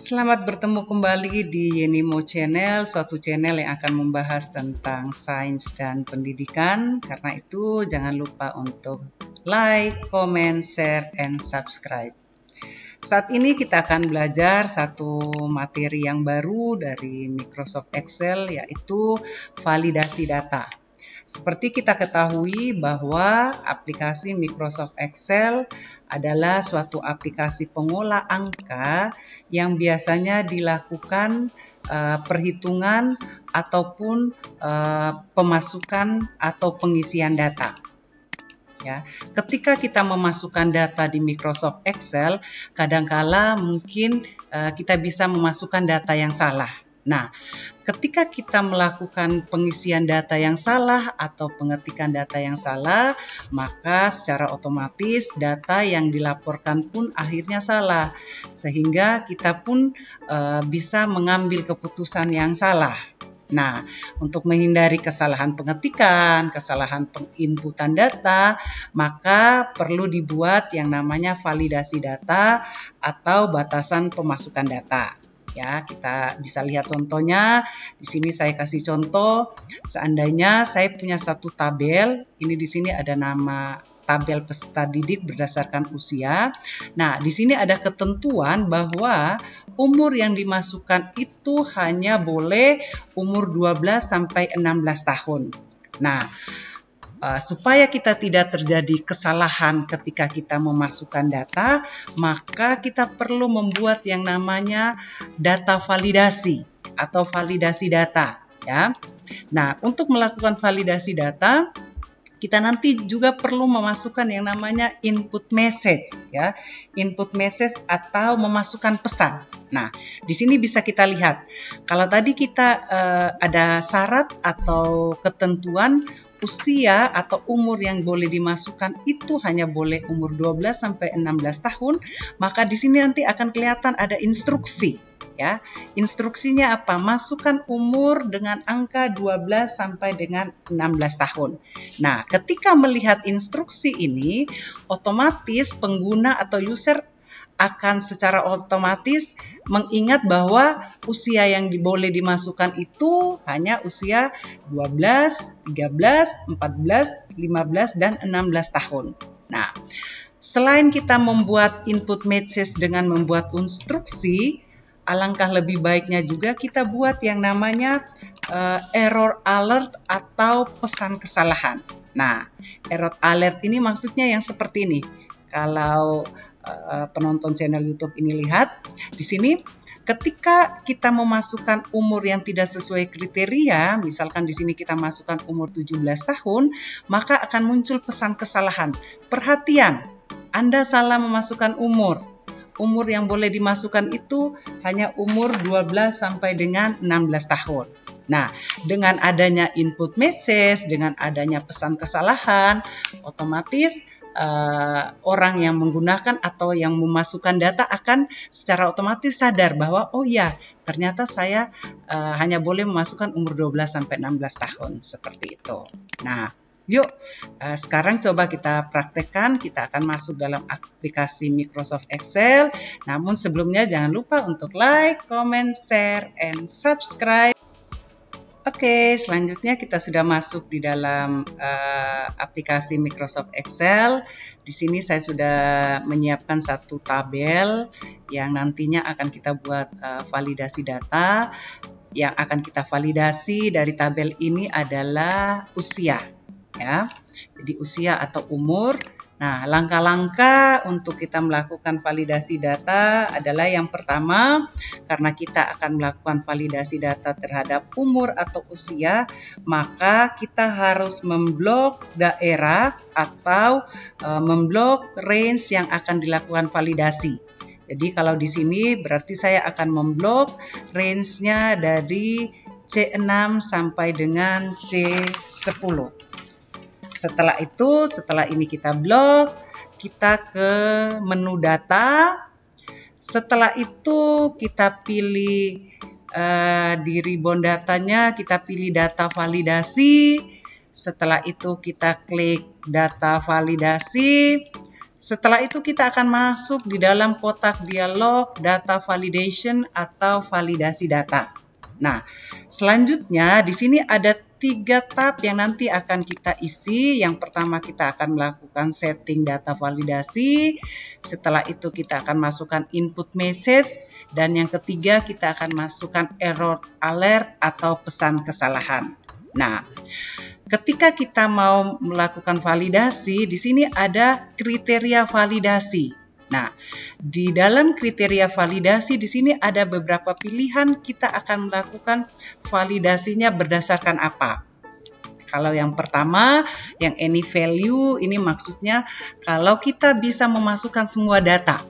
Selamat bertemu kembali di Yenimo Channel, suatu channel yang akan membahas tentang sains dan pendidikan. Karena itu jangan lupa untuk like, comment, share, and subscribe. Saat ini kita akan belajar satu materi yang baru dari Microsoft Excel, yaitu validasi data. Seperti kita ketahui bahwa aplikasi Microsoft Excel adalah suatu aplikasi pengolah angka yang biasanya dilakukan perhitungan ataupun pemasukan atau pengisian data. Ya, ketika kita memasukkan data di Microsoft Excel, kadangkala mungkin kita bisa memasukkan data yang salah. Nah, ketika kita melakukan pengisian data yang salah atau pengetikan data yang salah, maka secara otomatis data yang dilaporkan pun akhirnya salah, sehingga kita pun bisa mengambil keputusan yang salah. Nah, untuk menghindari kesalahan pengetikan, kesalahan penginputan data, maka perlu dibuat yang namanya validasi data atau batasan pemasukan data. Ya, kita bisa lihat contohnya. Di sini saya kasih contoh. Seandainya saya punya satu tabel, ini di sini ada nama tabel peserta didik berdasarkan usia. Nah, di sini ada ketentuan bahwa umur yang dimasukkan itu hanya boleh umur 12 sampai 16 tahun. Nah, supaya kita tidak terjadi kesalahan ketika kita memasukkan data, maka kita perlu membuat yang namanya data validasi atau validasi data, ya. Nah, untuk melakukan validasi data, kita nanti juga perlu memasukkan yang namanya input message, ya. Input message atau memasukkan pesan. Nah, di sini bisa kita lihat. Kalau tadi kita ada syarat atau ketentuan usia atau umur yang boleh dimasukkan itu hanya boleh umur 12 sampai 16 tahun, maka di sini nanti akan kelihatan ada instruksi, ya. Instruksinya apa? Masukkan umur dengan angka 12 sampai dengan 16 tahun. Nah, ketika melihat instruksi ini, otomatis pengguna atau user akan secara otomatis mengingat bahwa usia yang boleh dimasukkan itu hanya usia 12, 13, 14, 15, dan 16 tahun. Nah, selain kita membuat input message dengan membuat instruksi, alangkah lebih baiknya juga kita buat yang namanya error alert atau pesan kesalahan. Nah, error alert ini maksudnya yang seperti ini. Kalau penonton channel YouTube ini lihat, di sini ketika kita memasukkan umur yang tidak sesuai kriteria, misalkan di sini kita masukkan umur 17 tahun, maka akan muncul pesan kesalahan. Perhatian, Anda salah memasukkan umur. Umur yang boleh dimasukkan itu hanya umur 12 sampai dengan 16 tahun. Nah, dengan adanya input message, dengan adanya pesan kesalahan, otomatis orang yang menggunakan atau yang memasukkan data akan secara otomatis sadar bahwa oh ya, ternyata saya hanya boleh memasukkan umur 12 sampai 16 tahun, seperti itu. Nah, yuk sekarang coba kita praktekkan. Kita akan masuk dalam aplikasi Microsoft Excel. Namun sebelumnya jangan lupa untuk like, comment, share, and subscribe. Oke, selanjutnya kita sudah masuk di dalam aplikasi Microsoft Excel. Di sini saya sudah menyiapkan satu tabel yang nantinya akan kita buat validasi data. Yang akan kita validasi dari tabel ini adalah usia, ya. Jadi usia atau umur. Nah, langkah-langkah untuk kita melakukan validasi data adalah yang pertama, karena kita akan melakukan validasi data terhadap umur atau usia, maka kita harus memblok daerah atau memblok range yang akan dilakukan validasi. Jadi kalau di sini berarti saya akan memblok range-nya dari C6 sampai dengan C10. Setelah ini kita blok, kita ke menu data. Setelah itu kita pilih di ribbon datanya, kita pilih data validasi. Setelah itu kita klik data validasi. Setelah itu kita akan masuk di dalam kotak dialog data validation atau validasi data. Nah, selanjutnya di sini ada 3 tab yang nanti akan kita isi. Yang pertama kita akan melakukan setting data validasi. Setelah itu kita akan masukkan input message. Dan yang ketiga kita akan masukkan error alert atau pesan kesalahan. Nah, ketika kita mau melakukan validasi, di sini ada kriteria validasi. Nah, di dalam kriteria validasi di sini ada beberapa pilihan kita akan melakukan validasinya berdasarkan apa. Kalau yang pertama, yang any value, ini maksudnya kalau kita bisa memasukkan semua data.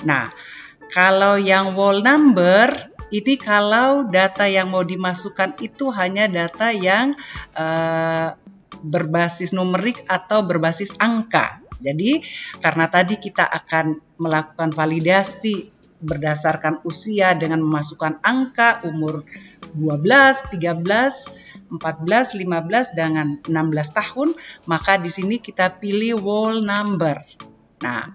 Nah, kalau yang whole number, ini kalau data yang mau dimasukkan itu hanya data yang berbasis numerik atau berbasis angka. Jadi karena tadi kita akan melakukan validasi berdasarkan usia dengan memasukkan angka umur 12, 13, 14, 15 dengan 16 tahun, maka di sini kita pilih whole number. Nah,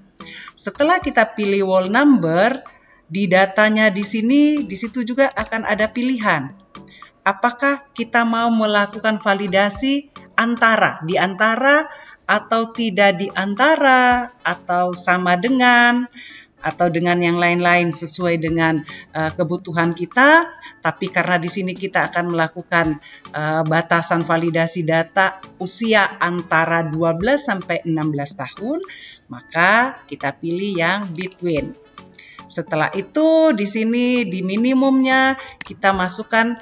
setelah kita pilih whole number, di datanya di sini, di situ juga akan ada pilihan. Apakah kita mau melakukan validasi di antara, atau tidak di antara, atau sama dengan, atau dengan yang lain-lain sesuai dengan kebutuhan kita. Tapi karena di sini kita akan melakukan batasan validasi data usia antara 12 sampai 16 tahun, maka kita pilih yang between. Setelah itu di sini di minimumnya kita masukkan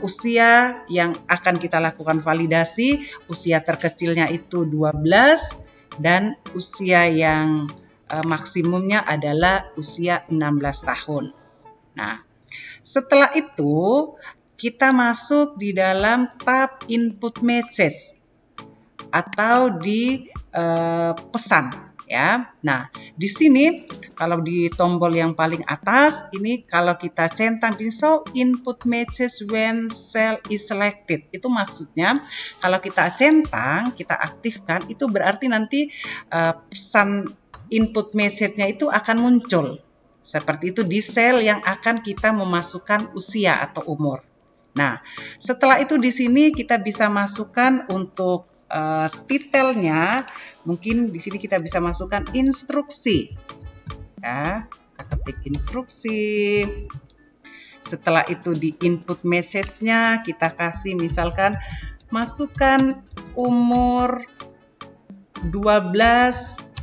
usia yang akan kita lakukan validasi. Usia terkecilnya itu 12 dan usia yang maksimumnya adalah usia 16 tahun. Nah, setelah itu kita masuk di dalam tab input message atau di pesan. Ya, nah di sini kalau di tombol yang paling atas ini kalau kita centang di show input message when cell is selected, itu maksudnya kalau kita centang, kita aktifkan, itu berarti nanti pesan input message-nya itu akan muncul seperti itu di sel yang akan kita memasukkan usia atau umur. Nah, setelah itu di sini kita bisa masukkan untuk titelnya, mungkin di sini kita bisa masukkan instruksi. Ya, kita ketik instruksi. Setelah itu di input message-nya kita kasih misalkan masukkan umur 12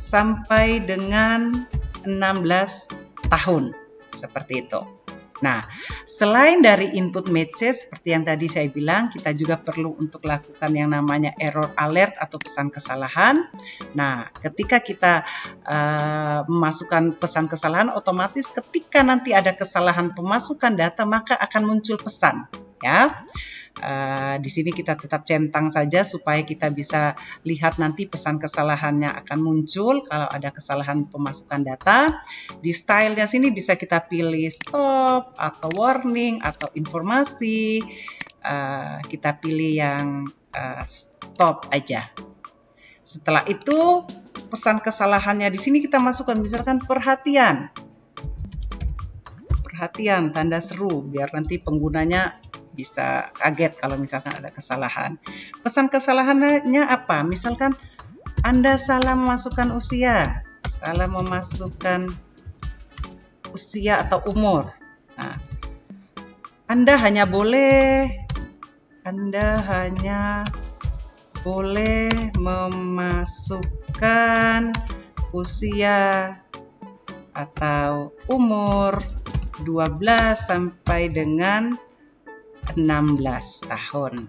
sampai dengan 16 tahun. Seperti itu. Nah, selain dari input message, seperti yang tadi saya bilang, kita juga perlu untuk lakukan yang namanya error alert atau pesan kesalahan. Nah, ketika kita memasukkan pesan kesalahan, otomatis ketika nanti ada kesalahan pemasukan data, maka akan muncul pesan. Ya, di sini kita tetap centang saja supaya kita bisa lihat nanti pesan kesalahannya akan muncul kalau ada kesalahan pemasukan data. Di stylenya sini bisa kita pilih stop atau warning atau informasi. Kita pilih yang stop aja. Setelah itu pesan kesalahannya di sini kita masukkan misalkan perhatian, tanda seru biar nanti penggunanya bisa kaget kalau misalkan ada kesalahan. Pesan kesalahannya apa? Misalkan Anda salah memasukkan usia, atau umur. Nah, Anda hanya boleh memasukkan usia atau umur 12 sampai dengan 16 tahun.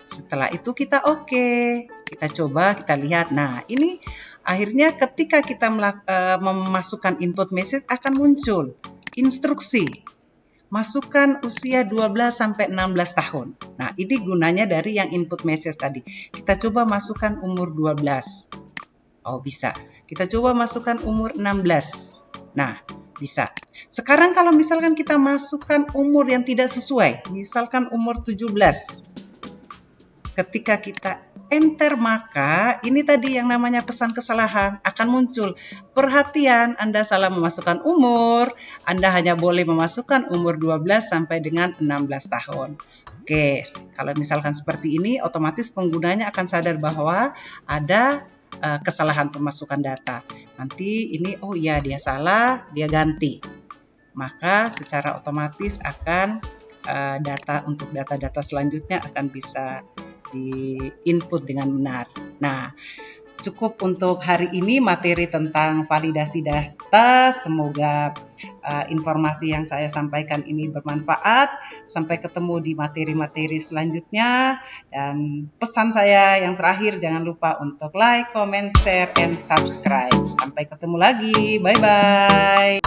Setelah itu kita oke. Kita coba, kita lihat. Nah, ini akhirnya ketika kita memasukkan input message akan muncul instruksi. Masukkan usia 12 sampai 16 tahun. Nah, ini gunanya dari yang input message tadi. Kita coba masukkan umur 12. Oh, bisa. Kita coba masukkan umur 16. Nah, bisa. Sekarang kalau misalkan kita masukkan umur yang tidak sesuai, misalkan umur 17. Ketika kita enter, maka ini tadi yang namanya pesan kesalahan akan muncul. Perhatian, Anda salah memasukkan umur. Anda hanya boleh memasukkan umur 12 sampai dengan 16 tahun. Oke, kalau misalkan seperti ini, otomatis penggunanya akan sadar bahwa ada kesalahan pemasukan data. Nanti ini, oh iya dia salah, dia ganti. Maka secara otomatis akan untuk data-data selanjutnya akan bisa di-input dengan benar. Nah, cukup untuk hari ini materi tentang validasi data. Semoga informasi yang saya sampaikan ini bermanfaat. Sampai ketemu di materi-materi selanjutnya. Dan pesan saya yang terakhir, jangan lupa untuk like, comment, share, and subscribe. Sampai ketemu lagi. Bye-bye.